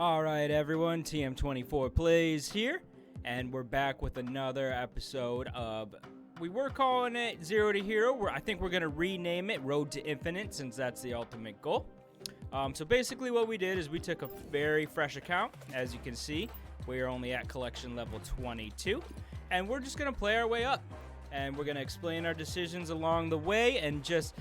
All right, everyone, TM24 Plays here, and we're back with another episode of, we were calling it Zero to Hero. I think we're going to rename it Road to Infinite, since that's the ultimate goal. So basically what we did is we took a very fresh account. As you can see, we're only at collection level 22, and we're just going to play our way up. And we're going to explain our decisions along the way and just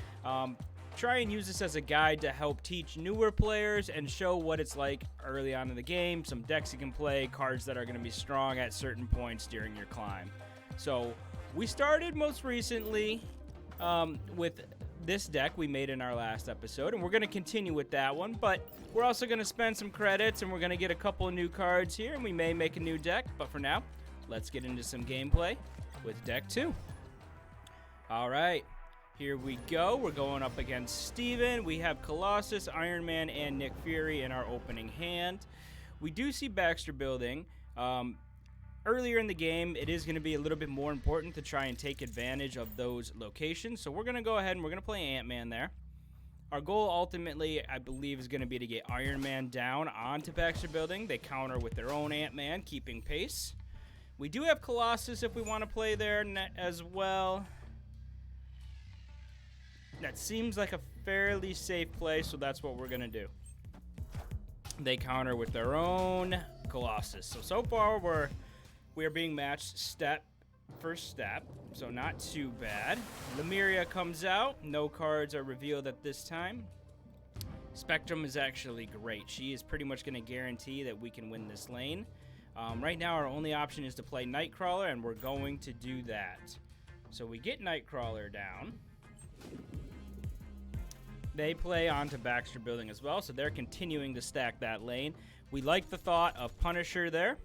try and use this as a guide to help teach newer players and show what it's like early on in the game, some decks you can play, cards that are going to be strong at certain points during your climb. So we started most recently with this deck we made in our last episode, and we're going to continue with that one, but we're also going to spend some credits and we're going to get a couple of new cards here, and we may make a new deck, but for now, let's get into some gameplay with deck 2. All right. Here we go. We're going up against Steven. We have Colossus, Iron Man, and Nick Fury in our opening hand. We do see Baxter building. Earlier in the game, it is going to be a little bit more important to try and take advantage of those locations. So we're going to go ahead and we're going to play Ant-Man there. Our goal ultimately, I believe, is going to be to get Iron Man down onto Baxter building. They counter with their own Ant-Man, keeping pace. We do have Colossus if we want to play there as well. That seems like a fairly safe play, so that's what we're going to do. They counter with their own Colossus. So far, we are being matched step for step, so not too bad. Lemuria comes out. No cards are revealed at this time. Spectrum is actually great. She is pretty much going to guarantee that we can win this lane. Right now, our only option is to play Nightcrawler, and we're going to do that. So we get Nightcrawler down. They play onto Baxter building as well, so they're continuing to stack that lane. We like the thought of Punisher there.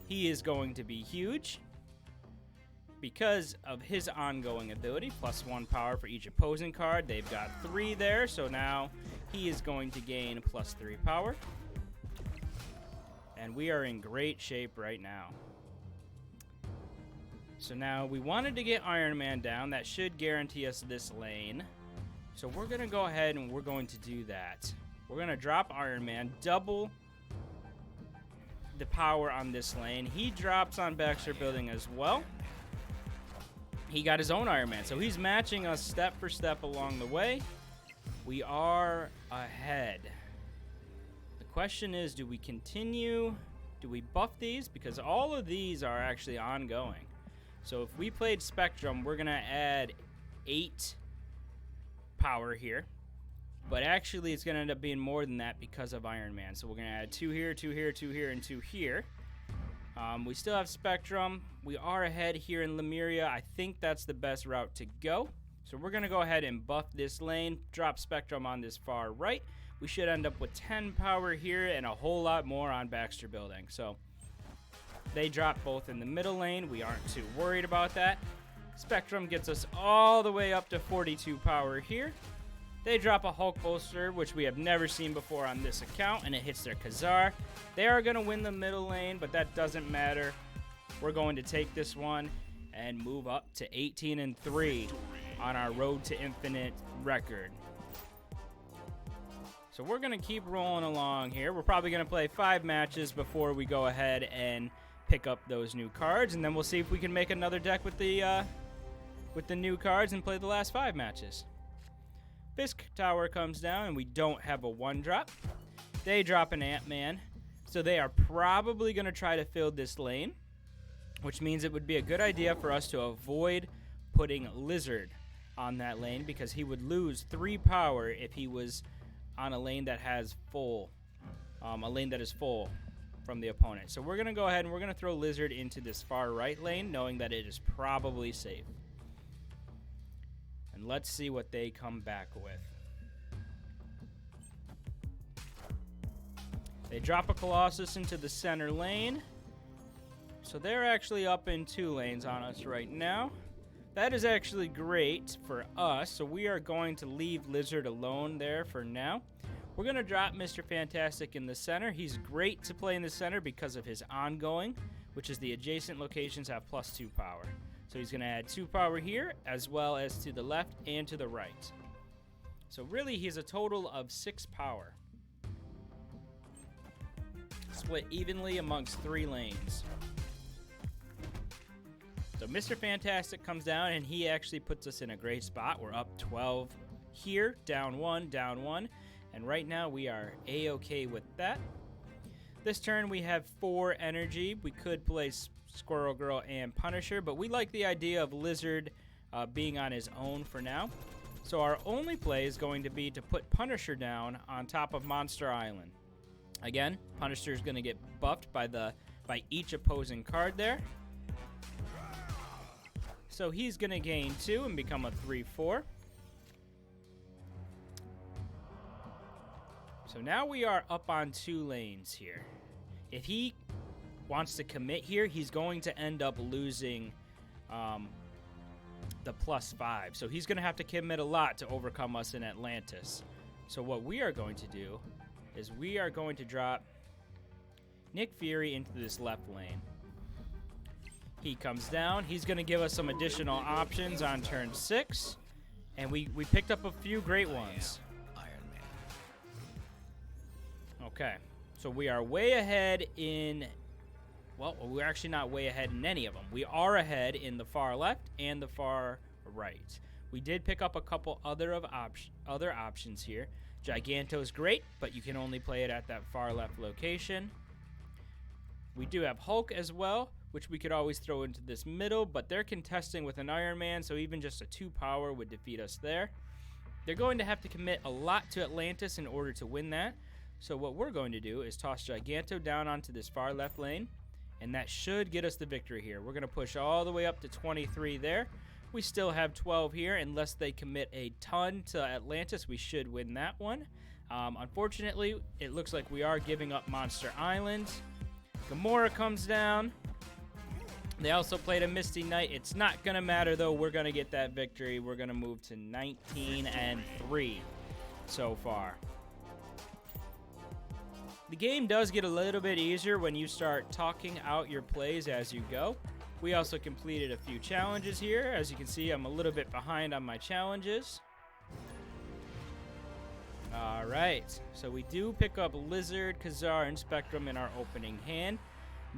He is going to be huge because of his ongoing ability, +1 power for each opposing card. They've got 3 there, so now he is going to gain +3 power. And we are in great shape right now. So now we wanted to get Iron Man down. That should guarantee us this lane. So we're going to go ahead and we're going to do that. We're going to drop Iron Man, double the power on this lane. He drops on Baxter building as well. He got his own Iron Man, so he's matching us step for step along the way. We are ahead. The question is, do we continue? Do we buff these? Because all of these are actually ongoing. So if we played Spectrum, we're going to add 8 power here, but actually it's going to end up being more than that because of Iron Man. So we're going to add 2 here, 2 here, 2 here, and 2 here. We still have Spectrum. We are ahead here in Lemuria. I think that's the best route to go. So we're going to go ahead and buff this lane, drop Spectrum on this far right. We should end up with 10 power here and a whole lot more on Baxter building. So they drop both in the middle lane. We aren't too worried about that. Spectrum gets us all the way up to 42 power here. They drop a Hulk bolster, which we have never seen before on this account, and it hits their Khazar. They are going to win the middle lane, but that doesn't matter. We're going to take this one and move up to 18-3 on our Road to Infinite record. So we're going to keep rolling along here. We're probably going to play 5 matches before we go ahead and pick up those new cards, and then we'll see if we can make another deck with the new cards and play the last 5 matches. Fisk Tower comes down, and we don't have a 1-drop. They drop an Ant-Man, so they are probably going to try to fill this lane, which means it would be a good idea for us to avoid putting Lizard on that lane, because he would lose 3 power if he was on a lane that has full, from the opponent. So we're going to go ahead and we're going to throw Lizard into this far right lane, knowing that it is probably safe. And let's see what they come back with. They drop a Colossus into the center lane. So they're actually up in 2 lanes on us right now. That is actually great for us. So we are going to leave Lizard alone there for now. We're going to drop Mr. Fantastic in the center. He's great to play in the center because of his ongoing, which is the adjacent locations have +2 power. So he's going to add 2 power here, as well as to the left and to the right. So really, he's a total of 6 power. split evenly amongst 3 lanes. So Mr. Fantastic comes down, and he actually puts us in a great spot. We're up 12 here, down 1, down 1. And right now we are A-okay with that. This turn we have 4 energy. We could play Squirrel Girl and Punisher, but we like the idea of Lizard being on his own for now. So our only play is going to be to put Punisher down on top of Monster Island. Again, Punisher is going to get buffed by each opposing card there. So he's going to gain 2 and become a 3/4. So now we are up on 2 lanes here. If he wants to commit here, he's going to end up losing the +5. So he's going to have to commit a lot to overcome us in Atlantis. So what we are going to do is we are going to drop Nick Fury into this left lane. He comes down. He's going to give us some additional options on turn 6. And we picked up a few great ones. Okay, so we are way ahead in, well, we're actually not way ahead in any of them. We are ahead in the far left and the far right. We did pick up a couple other options here. Giganto's great, but you can only play it at that far left location. We do have Hulk as well, which we could always throw into this middle, but they're contesting with an Iron Man, so even just a 2 power would defeat us there. They're going to have to commit a lot to Atlantis in order to win that. So what we're going to do is toss Giganto down onto this far left lane, and that should get us the victory here. We're going to push all the way up to 23 there. We still have 12 here. Unless they commit a ton to Atlantis, we should win that one. Unfortunately, it looks like we are giving up Monster Island. Gamora comes down. They also played a Misty Knight. It's not going to matter, though. We're going to get that victory. We're going to move to 19-3 so far. The game does get a little bit easier when you start talking out your plays as you go. We also completed a few challenges here. As you can see, I'm a little bit behind on my challenges. All right, so we do pick up Lizard, Kazar, and Spectrum in our opening hand.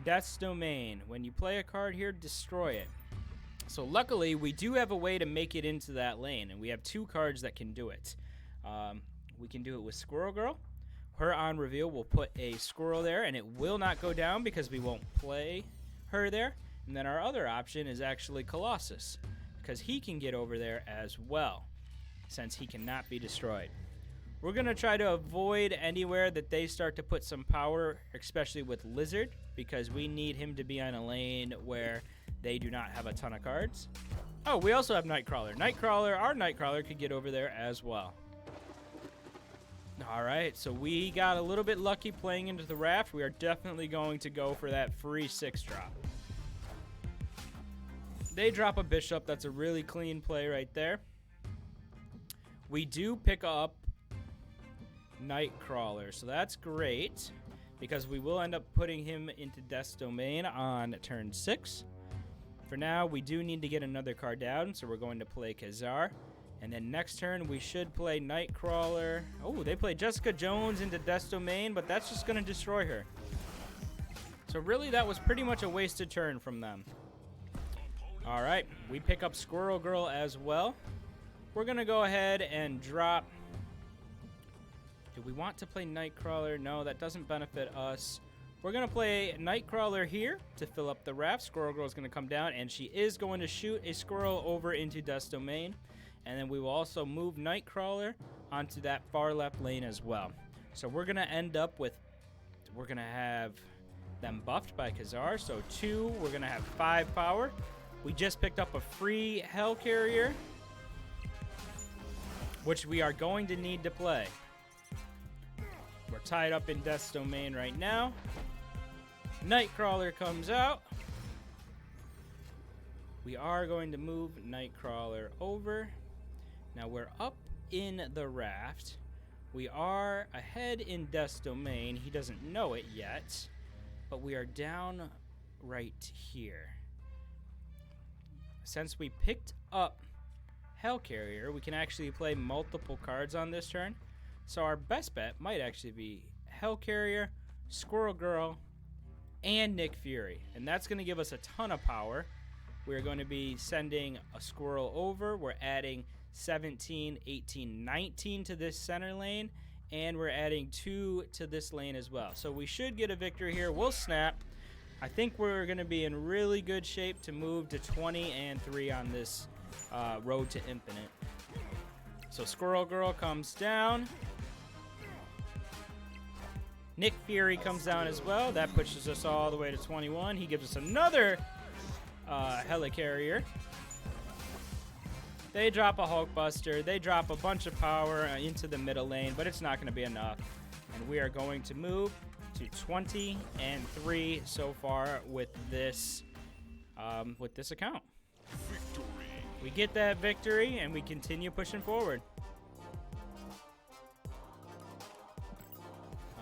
Death's Domain. When you play a card here, destroy it. So luckily, we do have a way to make it into that lane, and we have 2 cards that can do it. We can do it with Squirrel Girl. Her on reveal will put a squirrel there, and it will not go down because we won't play her there. And then our other option is actually Colossus, because he can get over there as well, since he cannot be destroyed. We're going to try to avoid anywhere that they start to put some power, especially with Lizard, because we need him to be on a lane where they do not have a ton of cards. Oh, we also have Nightcrawler. Our Nightcrawler could get over there as well. All right, so we got a little bit lucky playing into the raft. We are definitely going to go for that free 6-drop. They drop a Bishop. That's a really clean play right there. We do pick up Nightcrawler, so that's great because we will end up putting him into Death's Domain on turn 6. For now, we do need to get another card down, so we're going to play Kazar. And then next turn, we should play Nightcrawler. Oh, they play Jessica Jones into Death's Domain, but that's just going to destroy her. So really, that was pretty much a wasted turn from them. All right, we pick up Squirrel Girl as well. We're going to go ahead and drop... Do we want to play Nightcrawler? No, that doesn't benefit us. We're going to play Nightcrawler here to fill up the raft. Squirrel Girl is going to come down, and she is going to shoot a squirrel over into Death's Domain. And then we will also move Nightcrawler onto that far left lane as well. So we're going to end up with... We're going to have them buffed by Kazar. So 2, we're going to have 5 power. We just picked up a free Hellcarrier, which we are going to need to play. We're tied up in Death's Domain right now. Nightcrawler comes out. We are going to move Nightcrawler over. Now we're up in the raft. We are ahead in Death's Domain. He doesn't know it yet, but we are down right here. Since we picked up Hellcarrier, we can actually play multiple cards on this turn. So our best bet might actually be Hellcarrier Squirrel Girl, and Nick Fury. And that's going to give us a ton of power. We're going to be sending a Squirrel over. We're adding 17, 18, 19 to this center lane. And we're adding 2 to this lane as well. So we should get a victory here. We'll snap. I think we're going to be in really good shape to move to 20-3 on this road to infinite. So Squirrel Girl comes down. Nick Fury comes down as well. That pushes us all the way to 21. He gives us another helicarrier. They drop a Hulkbuster. They drop a bunch of power into the middle lane, but it's not going to be enough. And we are going to move to 20-3 so far with this account. Victory. We get that victory, and we continue pushing forward.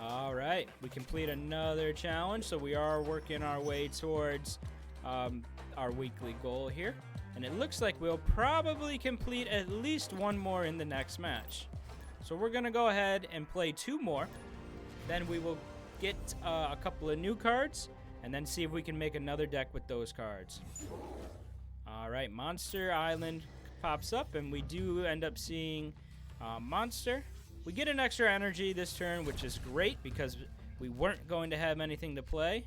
All right, we complete another challenge, so we are working our way towards our weekly goal here. And it looks like we'll probably complete at least one more in the next match. So we're going to go ahead and play 2 more. Then we will get a couple of new cards and then see if we can make another deck with those cards. All right, Monster Island pops up, and we do end up seeing Monster. We get an extra energy this turn, which is great because we weren't going to have anything to play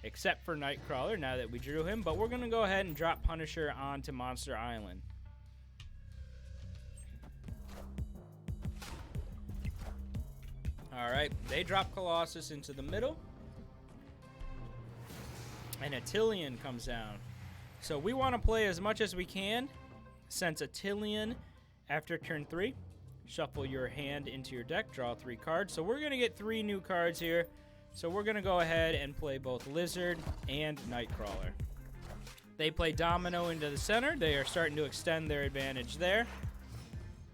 except for Nightcrawler now that we drew him. But we're going to go ahead and drop Punisher onto Monster Island. All right, they drop Colossus into the middle. And Attilan comes down. So we want to play as much as we can since Attilan, after turn 3, shuffle your hand into your deck, draw 3 cards. So we're going to get 3 new cards here. So we're going to go ahead and play both Lizard and Nightcrawler. They play Domino into the center. They are starting to extend their advantage there.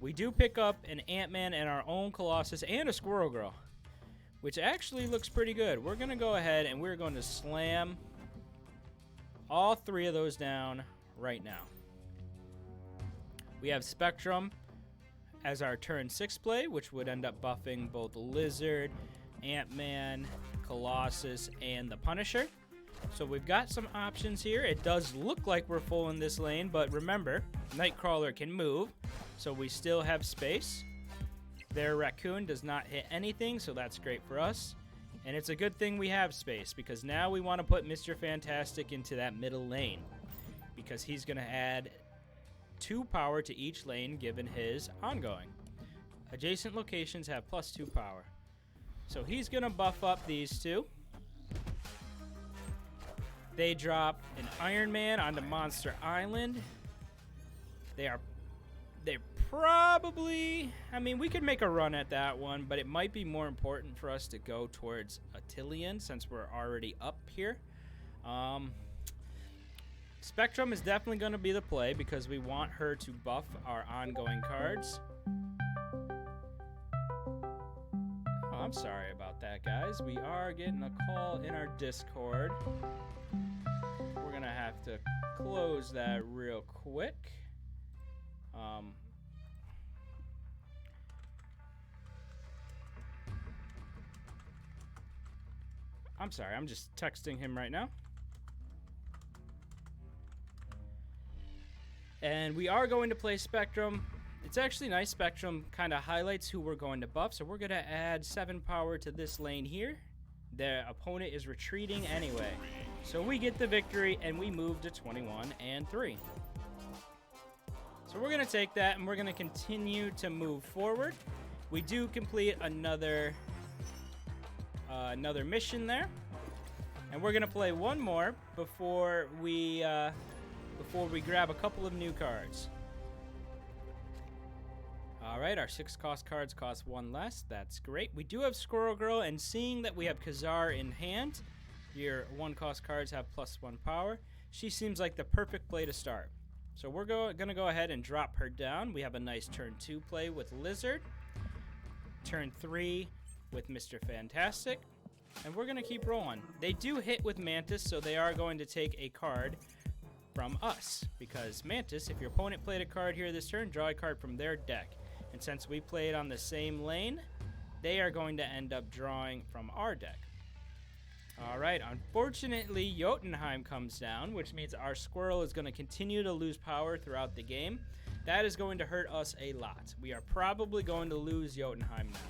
We do pick up an Ant-Man and our own Colossus and a Squirrel Girl, which actually looks pretty good. We're going to go ahead and we're going to slam all 3 of those down right now. We have Spectrum as our turn 6 play, which would end up buffing both Lizard, Ant-Man, Colossus, and the Punisher. So we've got some options here. It does look like we're full in this lane, but remember, Nightcrawler can move, so we still have space. Their Raccoon does not hit anything, so that's great for us. And it's a good thing we have space, because now we want to put Mr. Fantastic into that middle lane, because he's going to add 2 power to each lane given his ongoing. Adjacent locations have +2 power. So he's going to buff up these 2. They drop an Iron Man onto Monster Island. They're probably, I mean, we could make a run at that one, but it might be more important for us to go towards Attilan since we're already up here. Spectrum is definitely going to be the play because we want her to buff our ongoing cards. Oh, I'm sorry about that, guys. We are getting a call in our Discord. We're going to have to close that real quick. I'm sorry, I'm just texting him right now. And we are going to play Spectrum. It's actually nice. Spectrum kind of highlights who we're going to buff. So we're going to add 7 power to this lane here. The opponent is retreating anyway. So we get the victory and we move to 21-3. So we're going to take that and we're going to continue to move forward. We do complete another mission there. And we're going to play one more before we grab a couple of new cards. All right, our 6 cost cards cost 1 less. That's great. We do have Squirrel Girl, and seeing that we have Kazar in hand, your 1 cost cards have +1 power. She seems like the perfect play to start. So we're going to go ahead and drop her down. We have a nice turn 2 play with Lizard. Turn 3 with Mr. Fantastic. And we're going to keep rolling. They do hit with Mantis, so they are going to take a card from us. Because Mantis, if your opponent played a card here this turn, draw a card from their deck. And since we played on the same lane, they are going to end up drawing from our deck. All right, unfortunately, Jotunheim comes down, which means our squirrel is going to continue to lose power throughout the game. That is going to hurt us a lot. We are probably going to lose Jotunheim now.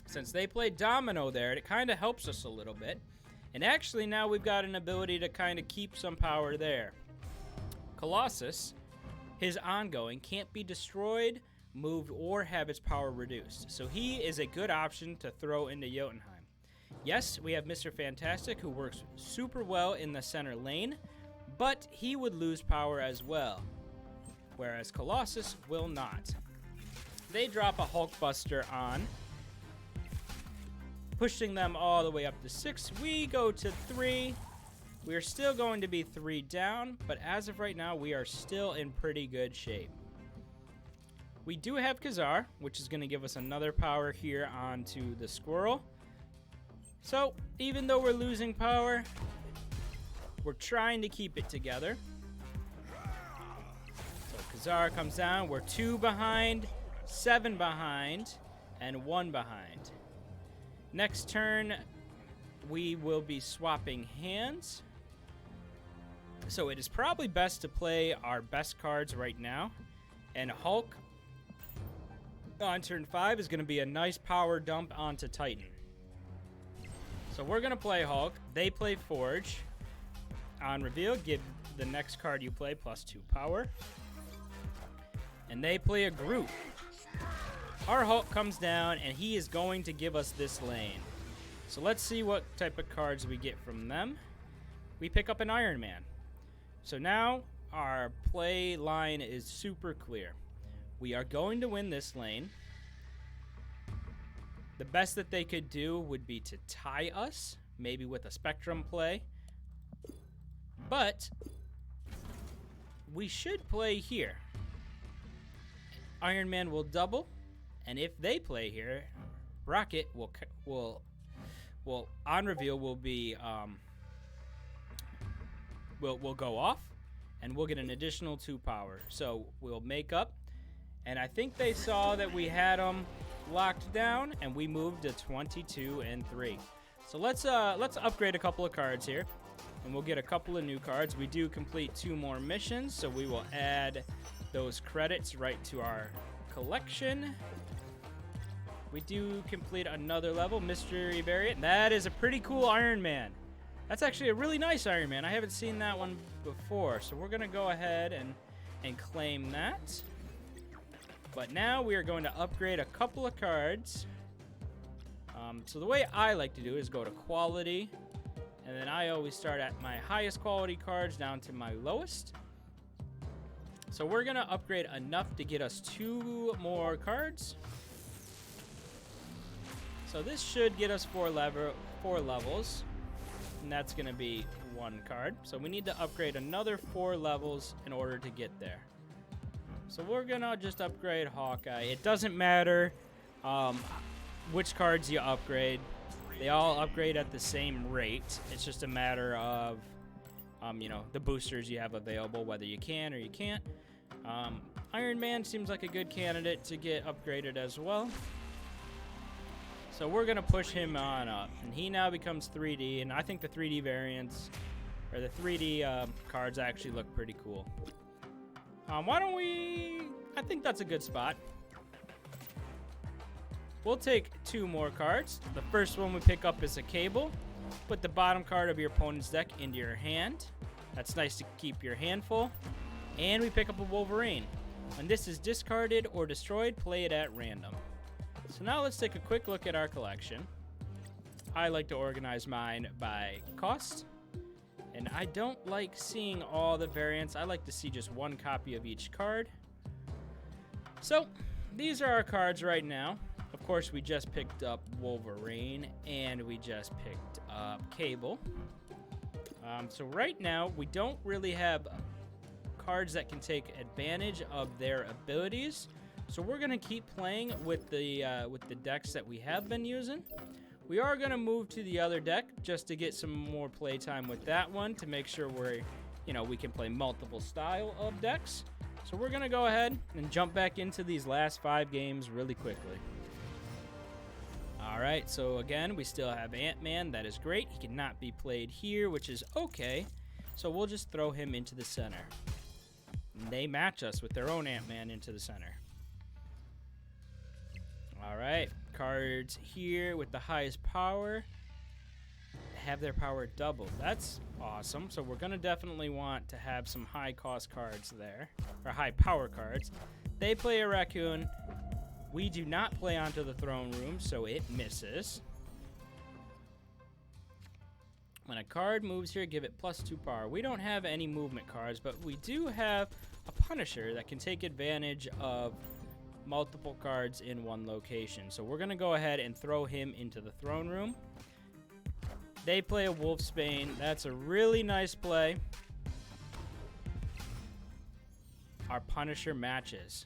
Since they played Domino there, it kind of helps us a little bit. And actually, now we've got an ability to kind of keep some power there. Colossus, his ongoing, can't be destroyed, moved, or have its power reduced. So he is a good option to throw into Jotunheim. Yes, we have Mr. Fantastic, who works super well in the center lane, but he would lose power as well, whereas Colossus will not. They drop a Hulkbuster on, pushing them all the way up to 6. We go to 3. We're still going to be 3 down, but as of right now, we are still in pretty good shape. We do have Khazar, which is going to give us another power here onto the squirrel. So, even though we're losing power, we're trying to keep it together. So Khazar comes down. We're 2 behind, 7 behind, and 1 behind. Next turn, we will be swapping hands. So it is probably best to play our best cards right now. And Hulk on turn 5 is going to be a nice power dump onto Titan. So we're going to play Hulk. They play Forge. On reveal, give the next card you play +2 power. And they play a Groot. Our Hulk comes down, and he is going to give us this lane. So let's see what type of cards we get from them. We pick up an Iron Man. So now our play line is super clear. We are going to win this lane. The best that they could do would be to tie us, maybe with a Spectrum play. But we should play here. Iron Man will double, and if they play here, Rocket will on reveal will be will go off, and we'll get an additional 2 power. So we'll make up, and I think they saw that we had them locked down, and we moved to 22 and 3. So let's upgrade a couple of cards here. And we'll get a couple of new cards. We do complete 2 more missions, so we will add those credits right to our collection. We do complete another level, Mystery Variant. That is a pretty cool Iron Man. That's actually a really nice Iron Man. I haven't seen that one before, so we're going to go ahead and claim that. But now we are going to upgrade a couple of cards. So the way I like to do is go to Quality, and then I always start at my highest quality cards down to my lowest. So we're going to upgrade enough to get us 2 more cards. So this should get us 4 levels. And that's going to be 1 card. So we need to upgrade another 4 levels in order to get there. So we're going to just upgrade Hawkeye. It doesn't matter which cards you upgrade. They all upgrade at the same rate. It's just a matter of, the boosters you have available, whether you can or you can't. Iron Man seems like a good candidate to get upgraded as well. So we're going to push him on up. And he now becomes 3D. And I think the 3D variants, or the 3D cards actually look pretty cool. Why don't we... I think that's a good spot. We'll take 2 more cards. The first one we pick up is a Cable. Put the bottom card of your opponent's deck into your hand. That's nice to keep your hand full. And we pick up a Wolverine. When this is discarded or destroyed, play it at random. So now let's take a quick look at our collection. I like to organize mine by cost. And I don't like seeing all the variants. I like to see just 1 copy of each card. So these are our cards right now. Of course, we just picked up Wolverine, and we just picked up Cable. So right now, we don't really have cards that can take advantage of their abilities. So we're going to keep playing with the decks that we have been using. We are going to move to the other deck just to get some more playtime with that one to make sure we can play multiple style of decks. So we're going to go ahead and jump back into these last 5 games really quickly. All right, so again, we still have Ant-Man. That is great. He cannot be played here, which is okay. So we'll just throw him into the center. And they match us with their own Ant-Man into the center. All right, cards here with the highest power have their power doubled. That's awesome. So we're going to definitely want to have some high-cost cards there, or high-power cards. They play a raccoon. We do not play onto the throne room, so it misses. When a card moves here, give it +2 power. We don't have any movement cards, but we do have a Punisher that can take advantage of multiple cards in one location. So we're going to go ahead and throw him into the throne room. They play a Wolfsbane. That's a really nice play. Our Punisher matches.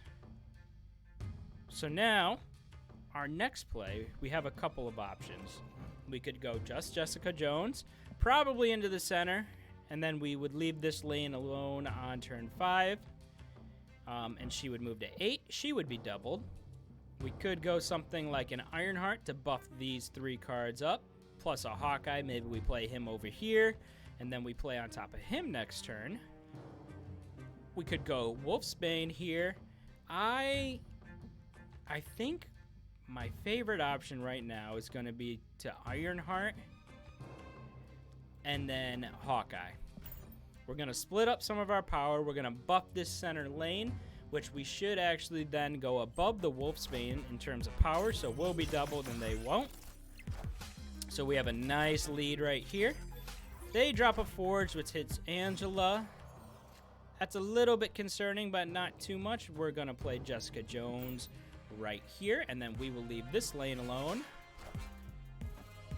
So now, our next play, we have a couple of options. We could go just Jessica Jones, probably into the center, and then we would leave this lane alone on turn 5. And she would move to 8. She would be doubled. We could go something like an Ironheart to buff these 3 cards up, plus a Hawkeye. Maybe we play him over here, and then we play on top of him next turn. We could go Wolfsbane here. I think my favorite option right now is going to be to Ironheart and then Hawkeye. We're going to split up some of our power. We're going to buff this center lane, which we should actually then go above the Wolfsbane in terms of power, so we'll be doubled and they won't. So we have a nice lead right here. They drop a Forge, which hits Angela. That's a little bit concerning, but not too much. We're going to play Jessica Jones right here, and then we will leave this lane alone.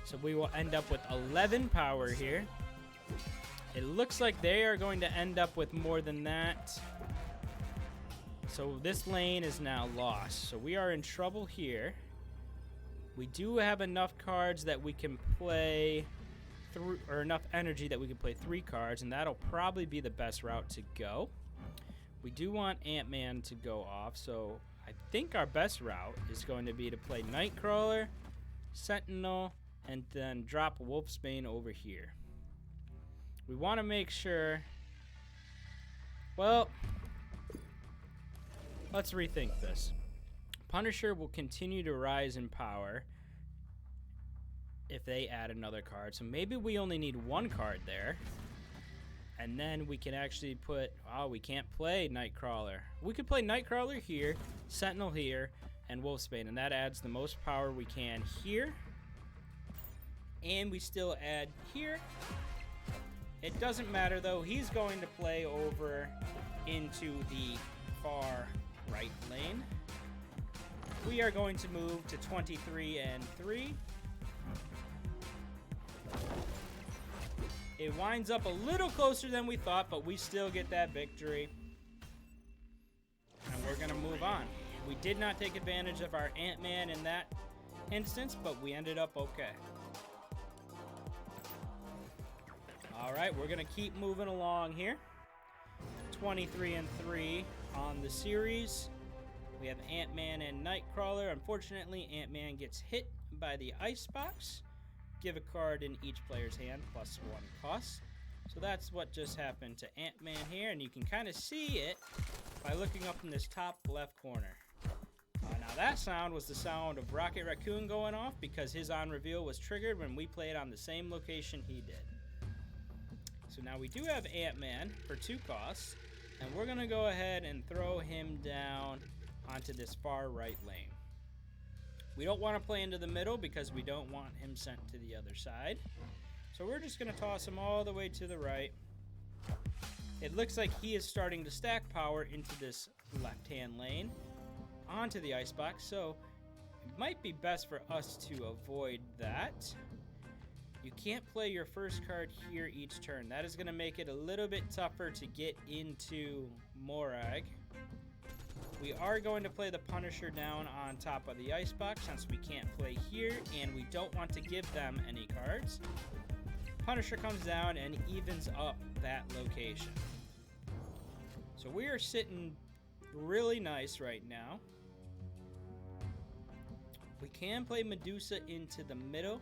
So we will end up with 11 power here. It looks like they are going to end up with more than that. So this lane is now lost. So we are in trouble here. We do have enough cards that we can play through, or enough energy that we can play 3 cards, and that'll probably be the best route to go. We do want Ant-Man to go off, so I think our best route is going to be to play Nightcrawler, Sentinel, and then drop Wolfsbane over here. We want to make sure... Well, let's rethink this. Punisher will continue to rise in power if they add another card. So maybe we only need 1 card there. And then we can actually put... Oh, we can't play Nightcrawler. We could play Nightcrawler here, Sentinel here, and Wolfsbane. And that adds the most power we can here. And we still add here. It doesn't matter, though. He's going to play over into the far right lane. We are going to move to 23 and 3. It winds up a little closer than we thought, but we still get that victory. And we're going to move on. We did not take advantage of our Ant-Man in that instance, but we ended up okay. All right, we're going to keep moving along here. 23 and 3 on the series. We have Ant-Man and Nightcrawler. Unfortunately, Ant-Man gets hit by the icebox. Give a card in each player's hand plus 1 cost. So that's what just happened to Ant-Man here, and you can kind of see it by looking up in this top left corner. Now that sound was the sound of Rocket Raccoon going off because his on reveal was triggered when we played on the same location he did. So now we do have Ant-Man for 2 costs, and we're going to go ahead and throw him down onto this far right lane. We don't want to play into the middle because we don't want him sent to the other side. So we're just going to toss him all the way to the right. It looks like he is starting to stack power into this left-hand lane onto the icebox, so it might be best for us to avoid that. You can't play your first card here each turn. That is going to make it a little bit tougher to get into Morag. We are going to play the Punisher down on top of the icebox since we can't play here and we don't want to give them any cards. Punisher comes down and evens up that location. So we are sitting really nice right now. We can play Medusa into the middle,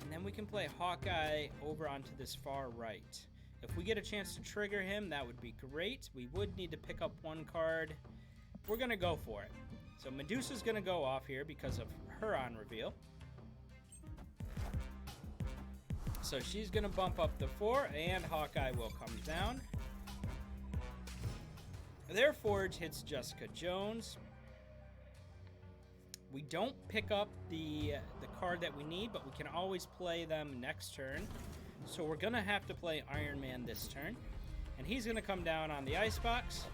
and then we can play Hawkeye over onto this far right. If we get a chance to trigger him, that would be great. We would need to pick up one card. We're going to go for it. So Medusa's going to go off here because of her on reveal. So she's going to bump up the 4, and Hawkeye will come down. Their Forge hits Jessica Jones. We don't pick up the card that we need, but we can always play them next turn. So we're going to have to play Iron Man this turn. And he's going to come down on the Icebox.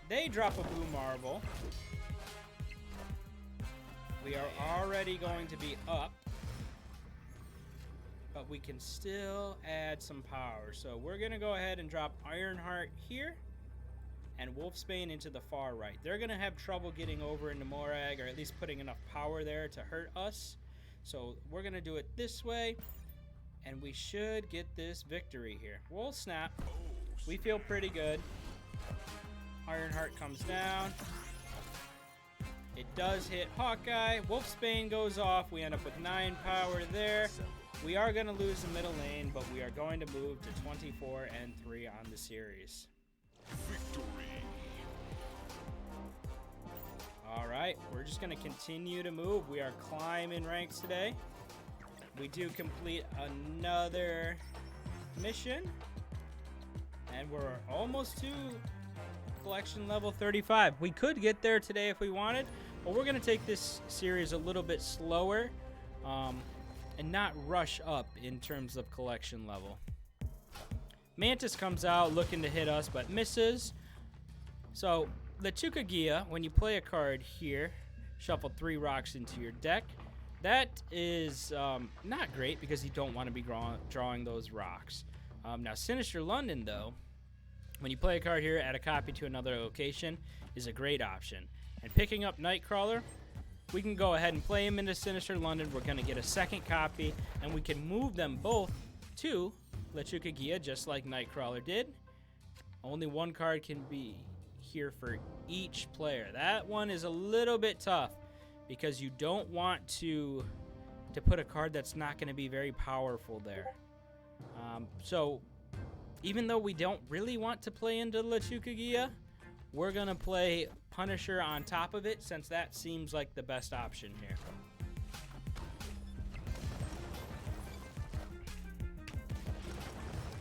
They drop a Blue Marvel. We are already going to be up. But we can still add some power. So we're going to go ahead and drop Ironheart here. And Wolfsbane into the far right. They're going to have trouble getting over into Morag, or at least putting enough power there to hurt us. So we're going to do it this way. And we should get this victory here. We'll snap. We feel pretty good. Ironheart comes down. It does hit Hawkeye. Wolfsbane goes off. We end up with 9 power there. We are going to lose the middle lane, but we are going to move to 24-3 on the series. Victory. All right, we're just going to continue to move. We are climbing ranks today. We do complete another mission, and we're almost to collection level 35. We could get there today if we wanted, but we're going to take this series a little bit slower and not rush up in terms of collection level. Mantis comes out looking to hit us, but misses. So, LeChugagia, when you play a card here, shuffle 3 rocks into your deck. That is not great because you don't want to be drawing those rocks. Now, Sinister London, though, when you play a card here, add a copy to another location is a great option. And picking up Nightcrawler, we can go ahead and play him into Sinister London. We're going to get a second copy, and we can move them both to LeChugagia, just like Nightcrawler did. Only one card can be here for each player. That one is a little bit tough because you don't want to put a card that's not going to be very powerful there. So even though we don't really want to play into LeChugagia, we're going to play Punisher on top of it since that seems like the best option here.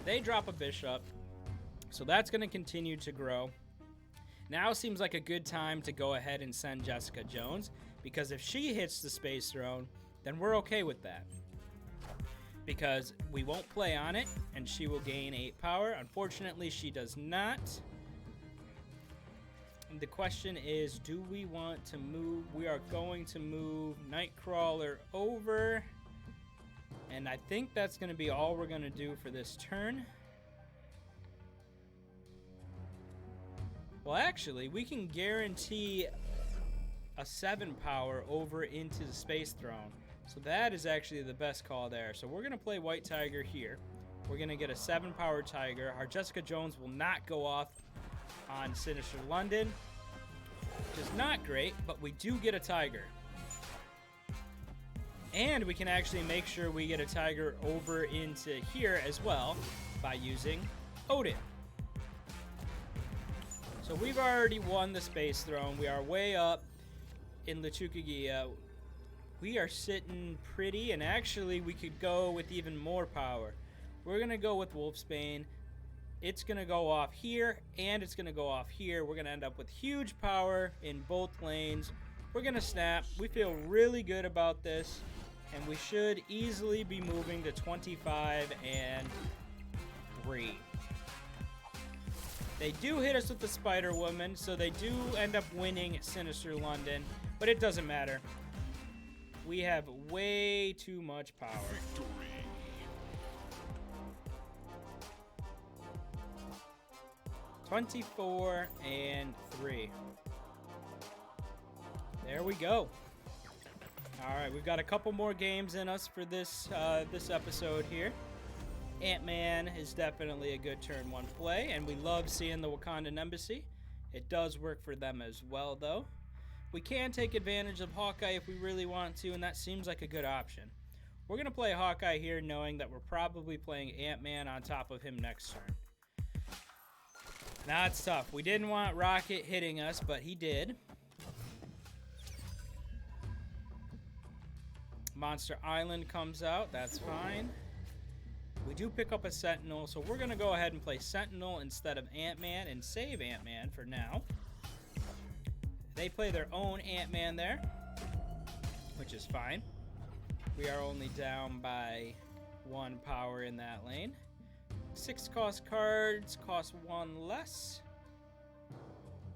They drop a Bishop, so that's going to continue to grow. Now seems like a good time to go ahead and send Jessica Jones, because if she hits the Space Throne, then we're okay with that. Because we won't play on it, and she will gain 8 power. Unfortunately, she does not. And the question is, do we want to move? We are going to move Nightcrawler over. And I think that's going to be all we're going to do for this turn. Well, actually, we can guarantee a 7 power over into the Space Throne. So that is actually the best call there. So we're going to play White Tiger here. We're going to get a 7 power Tiger. Our Jessica Jones will not go off on Sinister London, which is not great, but we do get a Tiger. And we can actually make sure we get a Tiger over into here as well by using Odin. So we've already won the Space Throne. We are way up in LeChugagia. We are sitting pretty, and actually we could go with even more power. We're going to go with Wolfsbane. It's going to go off here, and it's going to go off here. We're going to end up with huge power in both lanes. We're going to snap. We feel really good about this, and we should easily be moving to 25-3. They do hit us with the Spider-Woman, so they do end up winning Sinister London, but it doesn't matter. We have way too much power. Victory. (24-3). There we go. All right, we've got a couple more games in us for this this episode here. Ant-Man is definitely a good turn 1 play, and we love seeing the Wakandan Embassy. It does work for them as well, though. We can take advantage of Hawkeye if we really want to, and that seems like a good option. We're going to play Hawkeye here knowing that we're probably playing Ant-Man on top of him next turn. Now it's tough. We didn't want Rocket hitting us, but he did. Monster Island comes out. That's fine. We do pick up a Sentinel, so we're going to go ahead and play Sentinel instead of Ant-Man and save Ant-Man for now. They play their own Ant-Man there, which is fine. We are only down by 1 power in that lane. 6 cost cards, cost 1 less.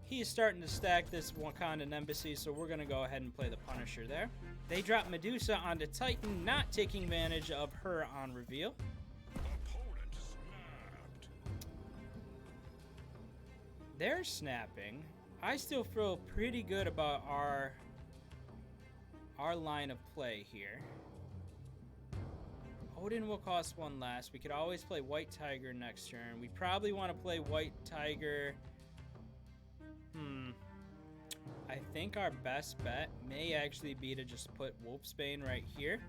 He's starting to stack this Wakandan Embassy, so we're going to go ahead and play the Punisher there. They drop Medusa onto Titan, not taking advantage of her on reveal. Opponent snapped. They're snapping. I still feel pretty good about our line of play here. Odin will cost 1 less. We could always play White Tiger next turn. We probably want to play White Tiger. I think our best bet may actually be to just put Wolfsbane right here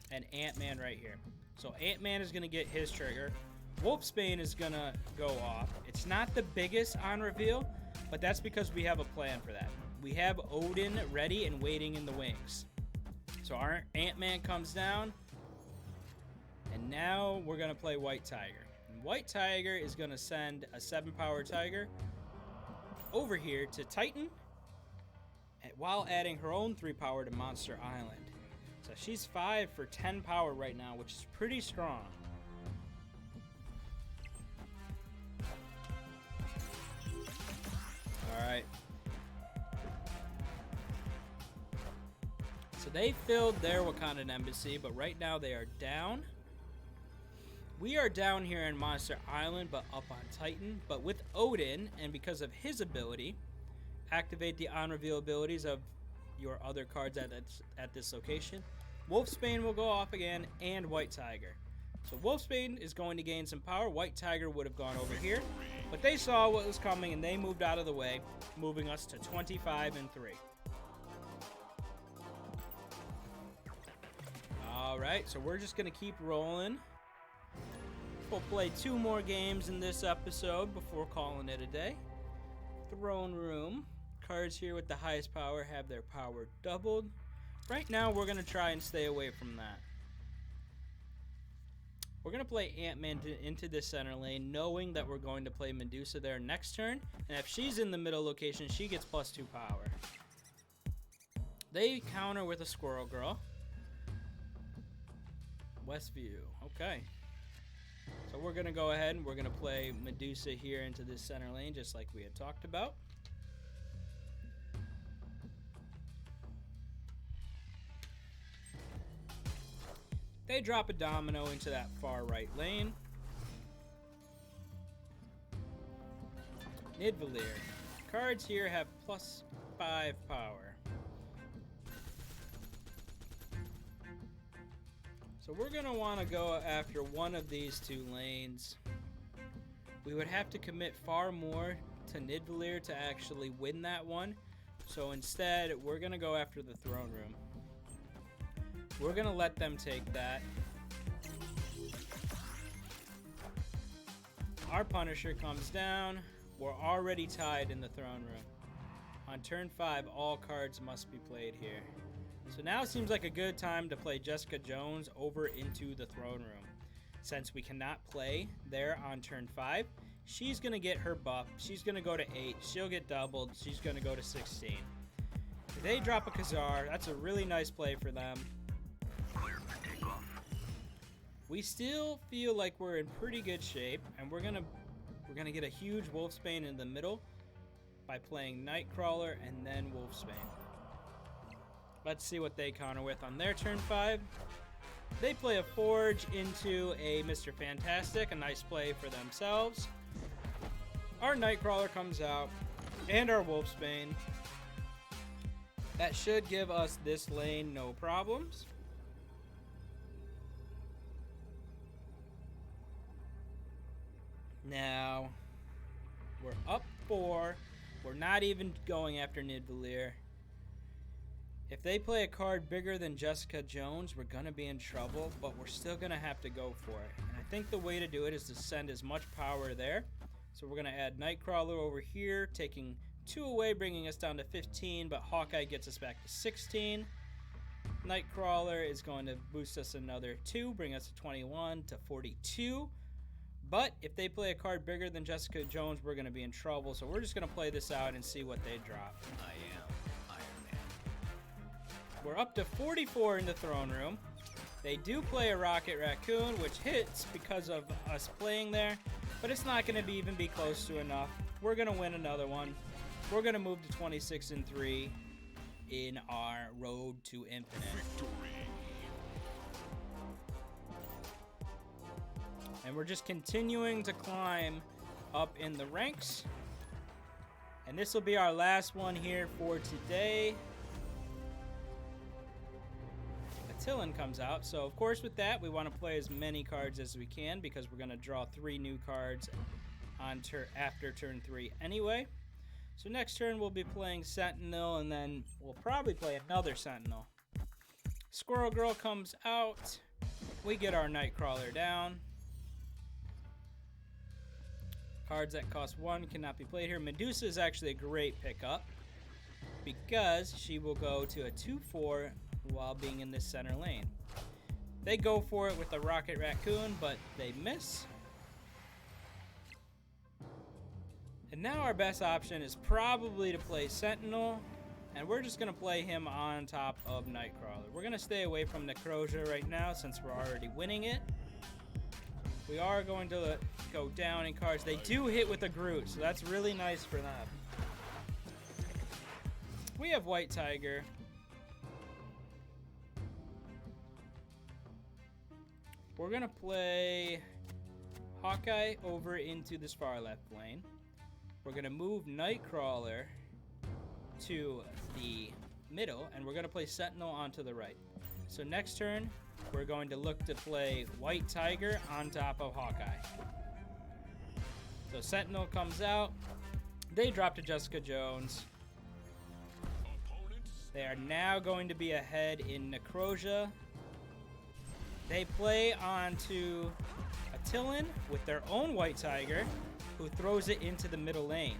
and Ant-Man right here. So Ant-Man is going to get his trigger. Wolfsbane is going to go off. It's not the biggest on reveal, but that's because we have a plan for that. We have Odin ready and waiting in the wings. So our Ant-Man comes down. And now we're going to play White Tiger. And White Tiger is going to send a 7-power Tiger over here to Titan while adding her own 3-power to Monster Island. So she's 5 for 10 power right now, which is pretty strong. Alright. So they filled their Wakandan Embassy, but right now they are down. We are down here in Monster Island, but up on Titan. But with Odin, and because of his ability, activate the on-reveal abilities of your other cards at this location. Wolfsbane will go off again, and White Tiger. So Wolfsbane is going to gain some power. White Tiger would have gone over here, but they saw what was coming, and they moved out of the way, moving us to 25 and 3. All right, so we're just going to keep rolling. We'll play 2 more games in this episode before calling it a day. Throne Room. Cards here with the highest power have their power doubled. Right now, we're going to try and stay away from that. We're going to play Ant-Man into the center lane, knowing that we're going to play Medusa there next turn. And if she's in the middle location, she gets +2 power. They counter with a Squirrel Girl. Westview. Okay. So we're going to go ahead and we're going to play Medusa here into this center lane, just like we had talked about. They drop a Domino into that far right lane. Nidavellir. Cards here have +5 power. So we're going to want to go after one of these 2 lanes. We would have to commit far more to Nidavellir to actually win that one. So instead, we're going to go after the Throne Room. We're going to let them take that. Our Punisher comes down. We're already tied in the Throne Room. On turn 5, all cards must be played here. So now it seems like a good time to play Jessica Jones over into the Throne Room. Since we cannot play there on turn 5, she's going to get her buff. She's going to go to 8. She'll get doubled. She's going to go to 16. If they drop a Khazar, that's a really nice play for them. We still feel like we're in pretty good shape, and we're gonna get a huge Wolfsbane in the middle by playing Nightcrawler and then Wolfsbane. Let's see what they counter with on their turn 5. They play a Forge into a Mr. Fantastic, a nice play for themselves. Our Nightcrawler comes out, and our Wolfsbane. That should give us this lane no problems. Now, we're up 4. We're not even going after Nidavellir. If they play a card bigger than Jessica Jones, we're going to be in trouble, but we're still going to have to go for it. And I think the way to do it is to send as much power there. So we're going to add Nightcrawler over here, taking 2 away, bringing us down to 15, but Hawkeye gets us back to 16. Nightcrawler is going to boost us another 2, bring us to 21 to 42. But if they play a card bigger than Jessica Jones, we're going to be in trouble. So we're just going to play this out and see what they drop. I am Iron Man. We're up to 44 in the throne room. They do play a Rocket Raccoon, which hits because of us playing there, but it's not going to even be close to enough. We're going to win another one. We're going to move to 26-3 in our road to infinite. Victory. And we're just continuing to climb up in the ranks. And this will be our last one here for today. Attilan comes out. So, of course, with that, we want to play as many cards as we can because we're going to draw 3 new cards on after turn 3 anyway. So next turn, we'll be playing Sentinel, and then we'll probably play another Sentinel. Squirrel Girl comes out. We get our Nightcrawler down. Cards that cost 1 cannot be played here. Medusa is actually a great pickup because she will go to a 2/4 while being in this center lane. They go for it with the Rocket Raccoon, but they miss. And now our best option is probably to play Sentinel, and we're just going to play him on top of Nightcrawler. We're going to stay away from Necrozia right now since we're already winning it. We are going to go down in cards. They do hit with a Groot, so that's really nice for them. We have White Tiger. We're going to play Hawkeye over into this far left lane. We're going to move Nightcrawler to the middle, and we're going to play Sentinel onto the right. So next turn, we're going to look to play White Tiger on top of Hawkeye. So Sentinel comes out. They drop to Jessica Jones. Opponents. They are now going to be ahead in Necrozia. They play onto Attilan with their own White Tiger, who throws it into the middle lane.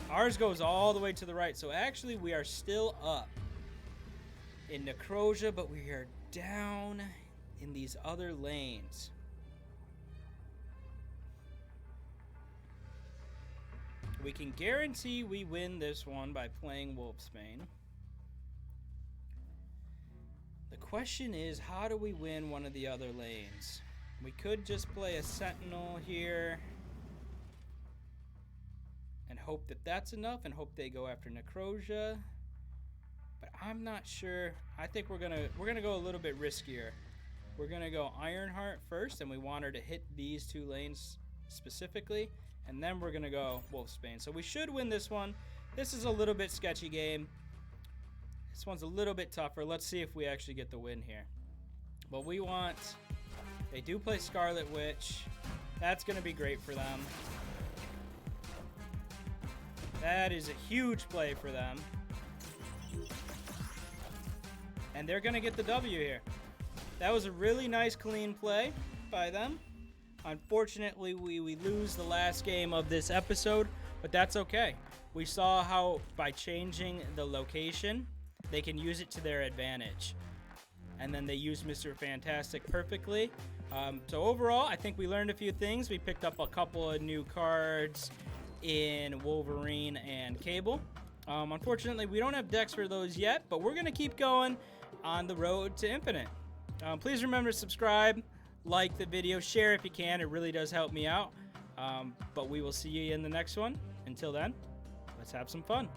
Ours goes all the way to the right, so actually we are still up in Necrozia, but we are down in these other lanes. We can guarantee we win this one by playing Wolfsbane. The question is, how do we win one of the other lanes? We could just play a Sentinel here and hope that that's enough and hope they go after Necrozia. But I'm not sure. I think we're gonna go a little bit riskier. We're gonna go Ironheart first, and we want her to hit these 2 lanes specifically, and then we're gonna go Wolfsbane. So we should win this one. This is a little bit sketchy game. This one's a little bit tougher. Let's see if we actually get the win here. But we want... They do play Scarlet Witch. That's gonna be great for them. That is a huge play for them. And they're going to get the W here. That was a really nice, clean play by them. Unfortunately, we lose the last game of this episode, but that's okay. We saw how by changing the location, they can use it to their advantage. And then they used Mr. Fantastic perfectly. So overall, I think we learned a few things. We picked up a couple of new cards in Wolverine and Cable. Unfortunately, we don't have decks for those yet, but we're going to keep going on the road to infinite. Please remember to subscribe, like the video, share if you can. It really does help me out. But we will see you in the next one. Until then, let's have some fun.